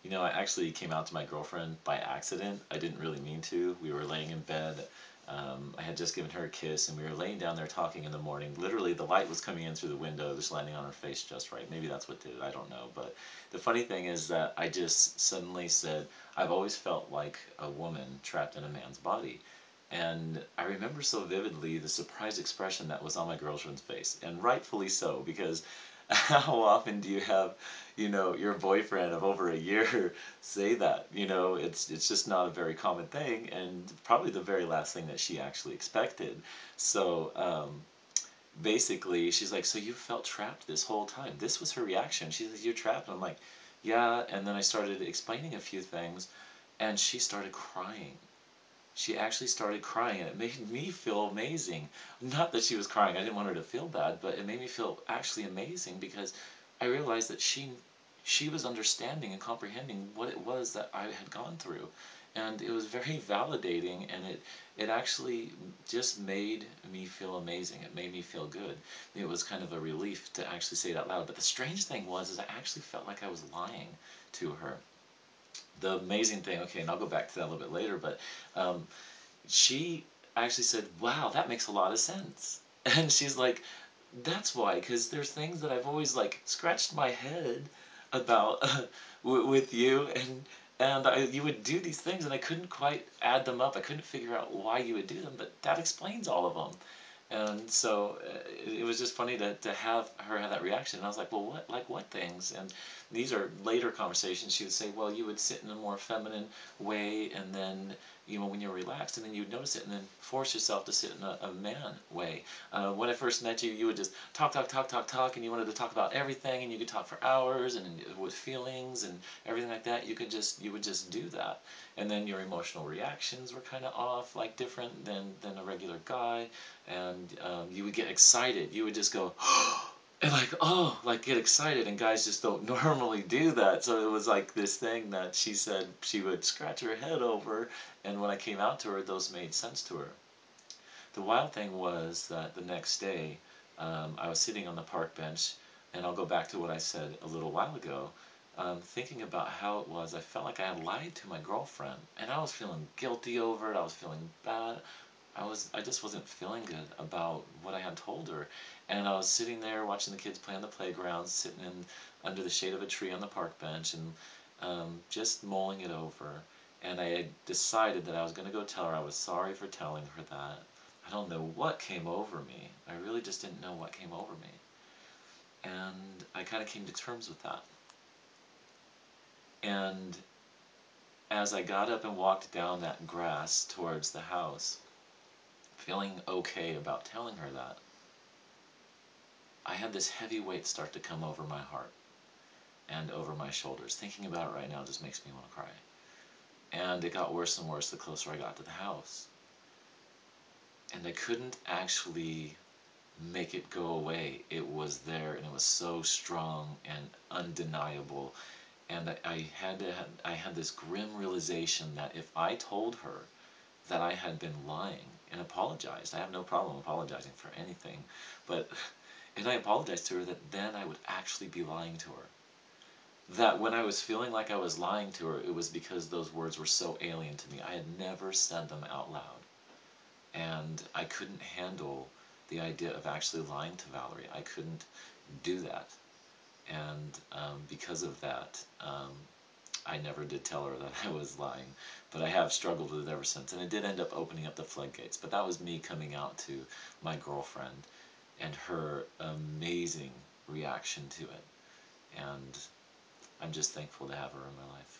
You know, I actually came out to my girlfriend by accident. I didn't really mean to. We were laying in bed. I had just given her a kiss, and we were laying down there talking in the morning. Literally, the light was coming in through the window, just landing on her face just right. Maybe that's what did it. I don't know. But the funny thing is that I just suddenly said, I've always felt like a woman trapped in a man's body. And I remember so vividly the surprised expression that was on my girlfriend's face, and rightfully so, because how often do you have, your boyfriend of over a year say that? It's just not a very common thing, and probably the very last thing that she actually expected. So basically, she's like, "So you felt trapped this whole time?" This was her reaction. She says, "You're trapped." And I'm like, "Yeah." And then I started explaining a few things, and she started crying. She actually started crying, and it made me feel amazing. Not that she was crying, I didn't want her to feel bad, but it made me feel actually amazing because I realized that she was understanding and comprehending what it was that I had gone through. And it was very validating, and it actually just made me feel amazing. It made me feel good. It was kind of a relief to actually say it out loud. But the strange thing was is I actually felt like I was lying to her. The amazing thing, okay, and I'll go back to that a little bit later, but she actually said, "Wow, that makes a lot of sense." And she's like, "That's why, because there's things that I've always like scratched my head about with you, and you would do these things, and I couldn't quite add them up. I couldn't figure out why you would do them, but that explains all of them." And so it was just funny to have her have that reaction. And I was like, "Well, what things?" And these are later conversations. She would say, "Well, you would sit in a more feminine way, and then, when you're relaxed, and then you would notice it, and then force yourself to sit in a man way. When I first met you, you would just talk, talk, talk, talk, talk, and you wanted to talk about everything, and you could talk for hours, and with feelings and everything like that. You would just do that, and then your emotional reactions were kind of off, like different than a regular guy, and you would get excited. You would just go." And like, oh, like get excited, and guys just don't normally do that. So it was like this thing that she said she would scratch her head over, and when I came out to her, those made sense to her. The wild thing was that the next day, I was sitting on the park bench, and I'll go back to what I said a little while ago, thinking about how it was. I felt like I had lied to my girlfriend, and I was feeling guilty over it. I was feeling bad. I just wasn't feeling good about what I had told her. And I was sitting there watching the kids play on the playground, sitting under the shade of a tree on the park bench, and just mulling it over. And I had decided that I was going to go tell her I was sorry for telling her that. I don't know what came over me. I really just didn't know what came over me. And I kind of came to terms with that. And as I got up and walked down that grass towards the house, feeling okay about telling her that, I had this heavy weight start to come over my heart and over my shoulders. Thinking about it right now just makes me want to cry. And it got worse and worse the closer I got to the house. And I couldn't actually make it go away. It was there, and it was so strong and undeniable. And I had this grim realization that if I told her that I had been lying and apologized, I have no problem apologizing for anything, but and I apologized to her, that then I would actually be lying to her. That when I was feeling like I was lying to her, it was because those words were so alien to me. I had never said them out loud. And I couldn't handle the idea of actually lying to Valerie. I couldn't do that. And because of that, I never did tell her that I was lying. But I have struggled with it ever since. And it did end up opening up the floodgates. But that was me coming out to my girlfriend and her amazing reaction to it. And I'm just thankful to have her in my life.